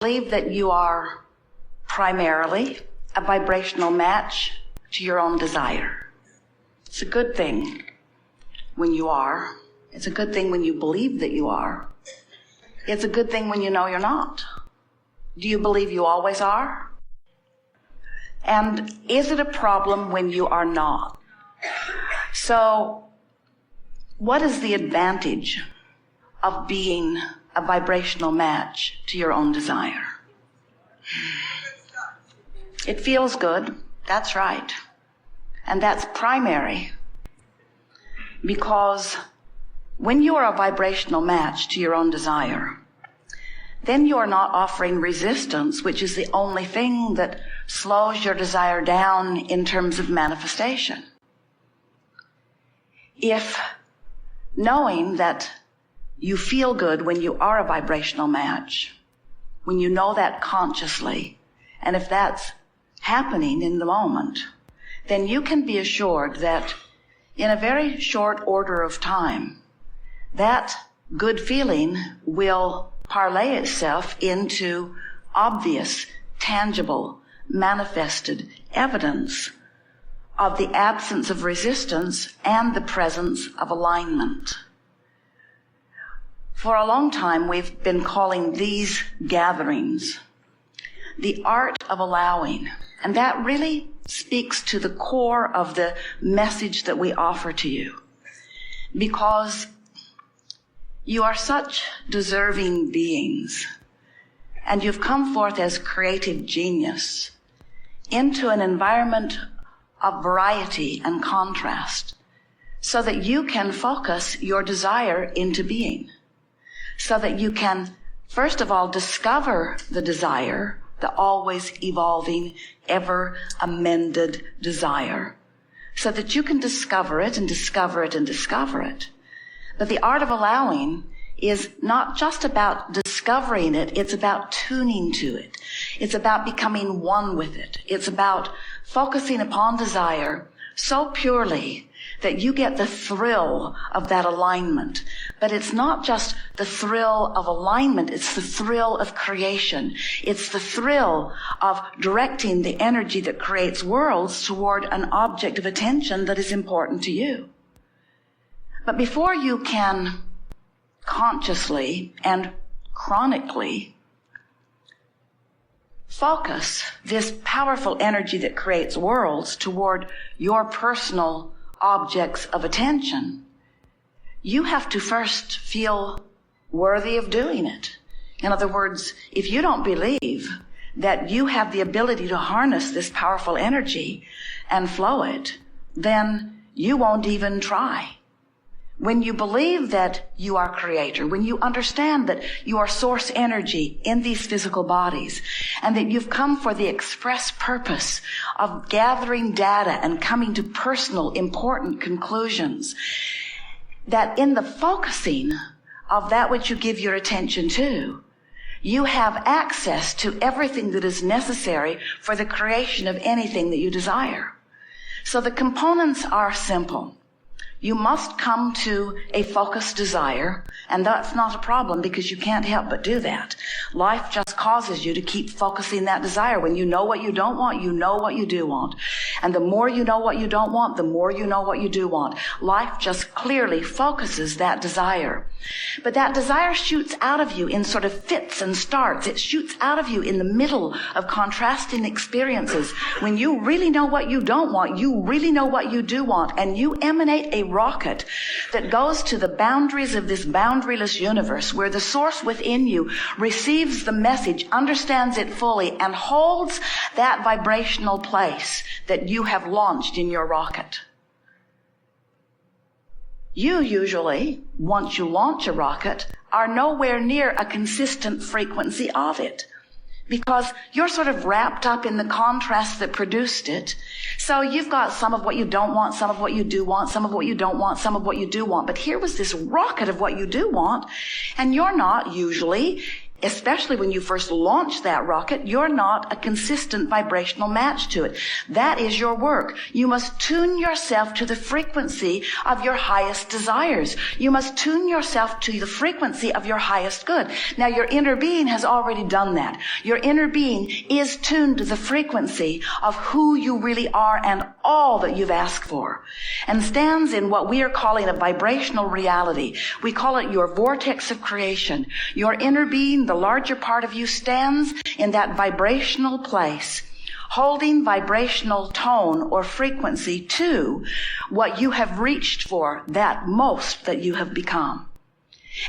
believe that you are primarily a vibrational match to your own desire. It's a good thing when you are. It's a good thing when you believe that you are. It's a good thing when you know you're not. Do you believe you always are? And is it a problem when you are not? So, what is the advantage of being a vibrational match to your own desire? It feels good. That's right. And that's primary. Because when you are a vibrational match to your own desire, then you are not offering resistance, which is the only thing that slows your desire down in terms of manifestation. If knowing that you feel good when you are a vibrational match, when you know that consciously, and if that's happening in the moment, then you can be assured that in a very short order of time, that good feeling will parlay itself into obvious, tangible, manifested evidence of the absence of resistance and the presence of alignment. For a long time, we've been calling these gatherings the art of allowing. And that really speaks to the core of the message that we offer to you. Because you are such deserving beings, and you've come forth as creative genius into an environment of variety and contrast, so that you can focus your desire into being. So that you can, first of all, discover the desire, the always evolving, ever amended desire, so that you can discover it and discover it and discover it. But the art of allowing is not just about discovering it, it's about tuning to it. It's about becoming one with it. It's about focusing upon desire so purely that you get the thrill of that alignment. But it's not just the thrill of alignment, it's the thrill of creation. It's the thrill of directing the energy that creates worlds toward an object of attention that is important to you. But before you can consciously and chronically focus this powerful energy that creates worlds toward your personal objects of attention, you have to first feel worthy of doing it. In other words, if you don't believe that you have the ability to harness this powerful energy and flow it, then you won't even try. When you believe that you are creator, when you understand that you are source energy in these physical bodies, and that you've come for the express purpose of gathering data and coming to personal, important conclusions, that in the focusing of that which you give your attention to, you have access to everything that is necessary for the creation of anything that you desire. So the components are simple. You must come to a focused desire, and that's not a problem because you can't help but do that. Life just causes you to keep focusing that desire. When you know what you don't want, you know what you do want. And the more you know what you don't want, the more you know what you do want. Life just clearly focuses that desire. But that desire shoots out of you in sort of fits and starts. It shoots out of you in the middle of contrasting experiences. When you really know what you don't want, you really know what you do want, and you emanate a rocket that goes to the boundaries of this boundaryless universe, where the source within you receives the message, understands it fully, and holds that vibrational place that you have launched in your rocket. You usually, once you launch a rocket, are nowhere near a consistent frequency of it, because you're sort of wrapped up in the contrast that produced it. So you've got some of what you don't want, some of what you do want, some of what you don't want, some of what you do want. But here was this rocket of what you do want, and you're not usually especially when you first launch that rocket, you're not a consistent vibrational match to it. That is your work. You must tune yourself to the frequency of your highest desires. You must tune yourself to the frequency of your highest good. Now, your inner being has already done that. Your inner being is tuned to the frequency of who you really are and all that you've asked for, and stands in what we are calling a vibrational reality. We call it your vortex of creation. Your inner being, the larger part of you, stands in that vibrational place, holding vibrational tone or frequency to what you have reached for, that most that you have become.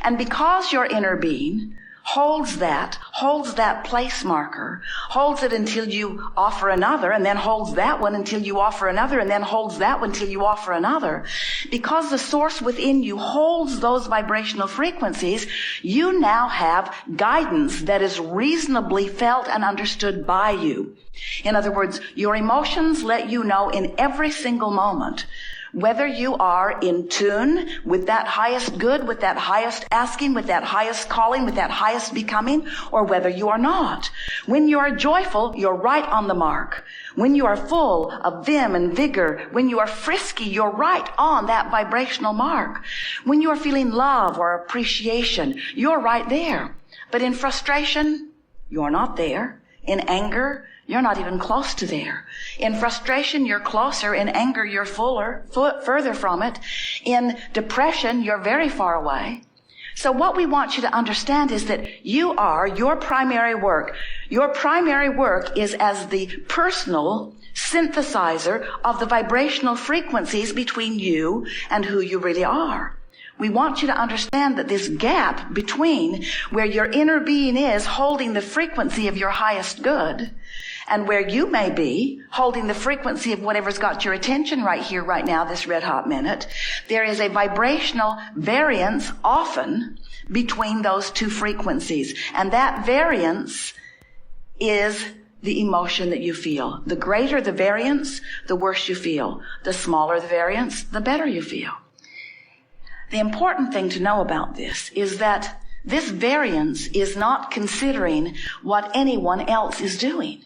And because your inner being holds that place marker, holds it until you offer another, and then holds that one until you offer another, and then holds that one until you offer another. Because the source within you holds those vibrational frequencies, you now have guidance that is reasonably felt and understood by you. In other words, your emotions let you know in every single moment whether you are in tune with that highest good, with that highest asking, with that highest calling, with that highest becoming, or whether you are not. When you are joyful, you're right on the mark. When you are full of vim and vigor, when you are frisky, you're right on that vibrational mark. When you are feeling love or appreciation, you're right there. But in frustration, you're not there. In anger, you're not even close to there. In frustration, you're closer. In anger, you're further from it. In depression, you're very far away. So what we want you to understand is that you are your primary work. Your primary work is as the personal synthesizer of the vibrational frequencies between you and who you really are. We want you to understand that this gap between where your inner being is holding the frequency of your highest good and where you may be holding the frequency of whatever's got your attention right here, right now, this red hot minute, there is a vibrational variance often between those two frequencies. And that variance is the emotion that you feel. The greater the variance, the worse you feel. The smaller the variance, the better you feel. The important thing to know about this is that this variance is not considering what anyone else is doing.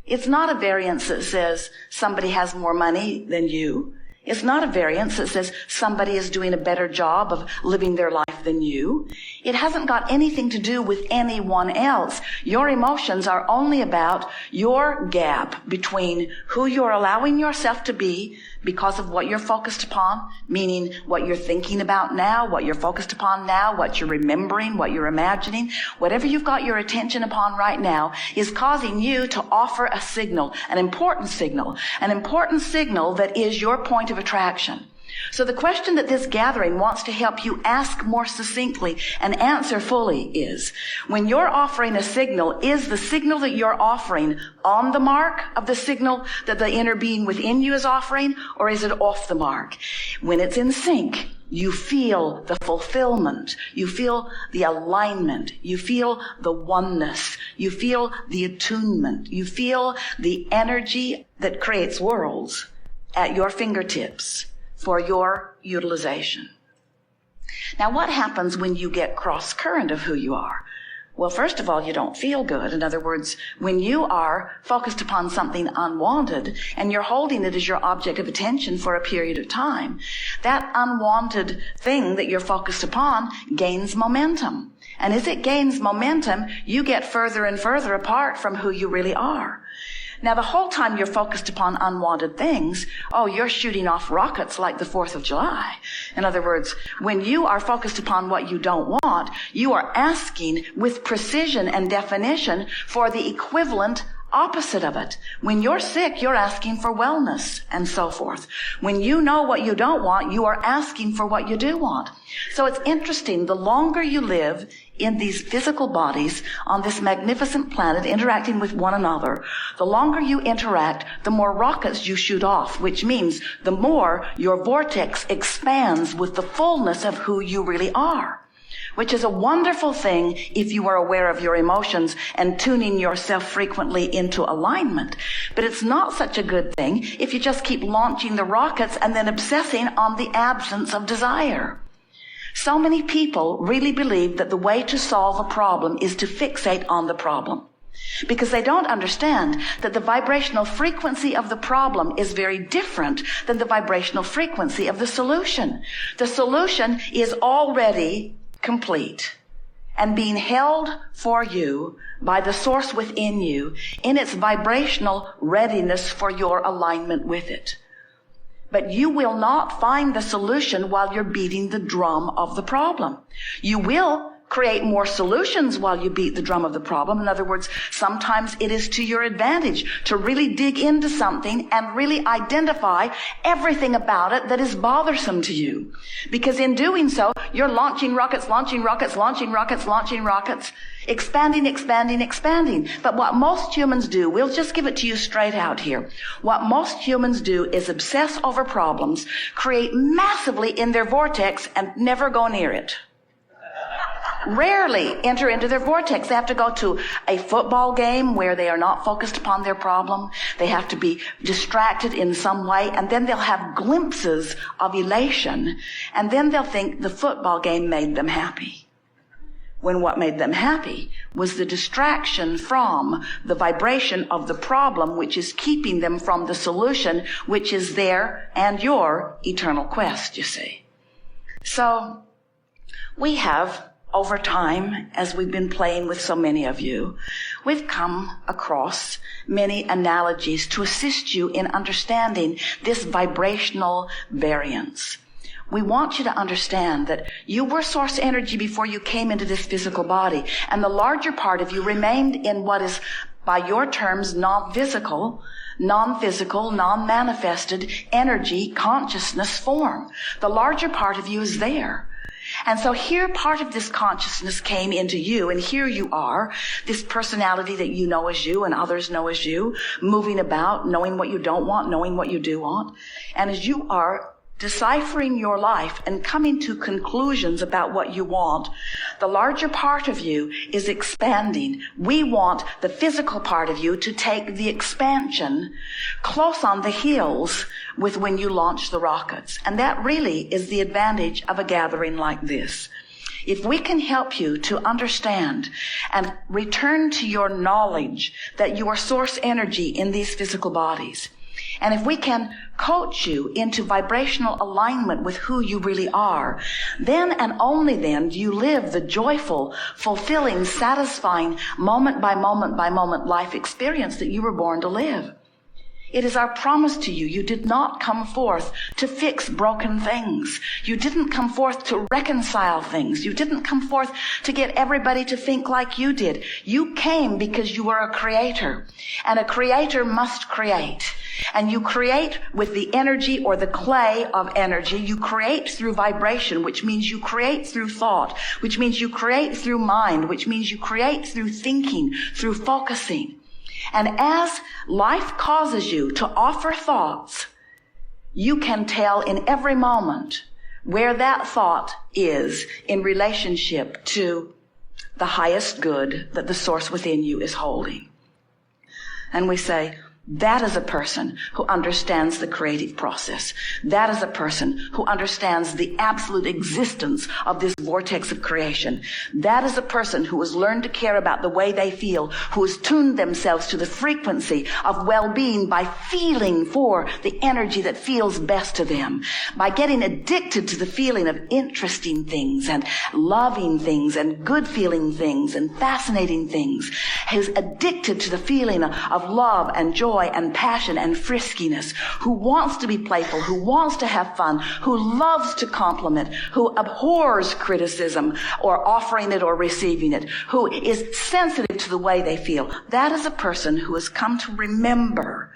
It's not a variance that says somebody has more money than you. It's not a variance that says somebody is doing a better job of living their life than you. It hasn't got anything to do with anyone else. Your emotions are only about your gap between who you're allowing yourself to be because of what you're focused upon, meaning what you're thinking about now, what you're focused upon now, what you're remembering, what you're imagining. Whatever you've got your attention upon right now is causing you to offer a signal, an important signal that is your point of attraction. So the question that this gathering wants to help you ask more succinctly and answer fully is, when you're offering a signal, is the signal that you're offering on the mark of the signal that the inner being within you is offering, or is it off the mark? When it's in sync, you feel the fulfillment, you feel the alignment, you feel the oneness, you feel the attunement, you feel the energy that creates worlds at your fingertips for your utilization. Now, what happens when you get cross-current of who you are? Well, first of all, you don't feel good. In other words, when you are focused upon something unwanted and you're holding it as your object of attention for a period of time, that unwanted thing that you're focused upon gains momentum. And as it gains momentum, you get further and further apart from who you really are. Now, the whole time you're focused upon unwanted things, you're shooting off rockets like the 4th of July. In other words, when you are focused upon what you don't want, you are asking with precision and definition for the equivalent opposite of it. When you're sick, you're asking for wellness and so forth. When you know what you don't want, you are asking for what you do want. So it's interesting, the longer you live in these physical bodies on this magnificent planet interacting with one another, the longer you interact, the more rockets you shoot off, which means the more your vortex expands with the fullness of who you really are, which is a wonderful thing if you are aware of your emotions and tuning yourself frequently into alignment. But it's not such a good thing if you just keep launching the rockets and then obsessing on the absence of desire. So many people really believe that the way to solve a problem is to fixate on the problem, because they don't understand that the vibrational frequency of the problem is very different than the vibrational frequency of the solution. The solution is already complete and being held for you by the source within you in its vibrational readiness for your alignment with it. But you will not find the solution while you're beating the drum of the problem. You will create more solutions while you beat the drum of the problem. In other words, sometimes it is to your advantage to really dig into something and really identify everything about it that is bothersome to you. Because in doing so, you're launching rockets, expanding. But what most humans do, we'll just give it to you straight out here. What most humans do is obsess over problems, create massively in their vortex, and never go near it. Rarely enter into their vortex. They have to go to a football game where they are not focused upon their problem. They have to be distracted in some way, and then they'll have glimpses of elation, and then they'll think the football game made them happy. When what made them happy was the distraction from the vibration of the problem, which is keeping them from the solution, which is their and your eternal quest, you see. So we have, over time, as we've been playing with so many of you, we've come across many analogies to assist you in understanding this vibrational variance. We want you to understand that you were source energy before you came into this physical body, and the larger part of you remained in what is, by your terms, non-physical, non-manifested energy, consciousness form. The larger part of you is there. And so here part of this consciousness came into you, and here you are, this personality that you know as you and others know as you, moving about, knowing what you don't want, knowing what you do want. And as you are deciphering your life and coming to conclusions about what you want, the larger part of you is expanding. We want the physical part of you to take the expansion close on the heels with when you launch the rockets. And that really is the advantage of a gathering like this. If we can help you to understand and return to your knowledge that you are source energy in these physical bodies, and if we can coach you into vibrational alignment with who you really are, then and only then do you live the joyful, fulfilling, satisfying, moment by moment life experience that you were born to live. It is our promise to you. You did not come forth to fix broken things. You didn't come forth to reconcile things. You didn't come forth to get everybody to think like you did. You came because you were a creator, and a creator must create. And you create with the energy or the clay of energy. You create through vibration, which means you create through thought, which means you create through mind, which means you create through thinking, through focusing. And as life causes you to offer thoughts, you can tell in every moment where that thought is in relationship to the highest good that the source within you is holding. And we say, that is a person who understands the creative process. That is a person who understands the absolute existence of this vortex of creation. That is a person who has learned to care about the way they feel, who has tuned themselves to the frequency of well-being by feeling for the energy that feels best to them, by getting addicted to the feeling of interesting things and loving things and good feeling things and fascinating things, is addicted to the feeling of love and joy and passion and friskiness, who wants to be playful, who wants to have fun, who loves to compliment, who abhors criticism or offering it or receiving it, who is sensitive to the way they feel. That is a person who has come to remember,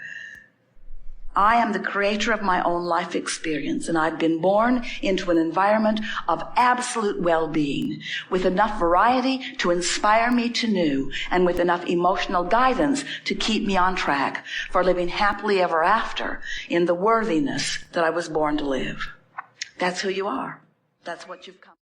I am the creator of my own life experience, and I've been born into an environment of absolute well-being, with enough variety to inspire me to new, and with enough emotional guidance to keep me on track for living happily ever after in the worthiness that I was born to live. That's who you are. That's what you've come.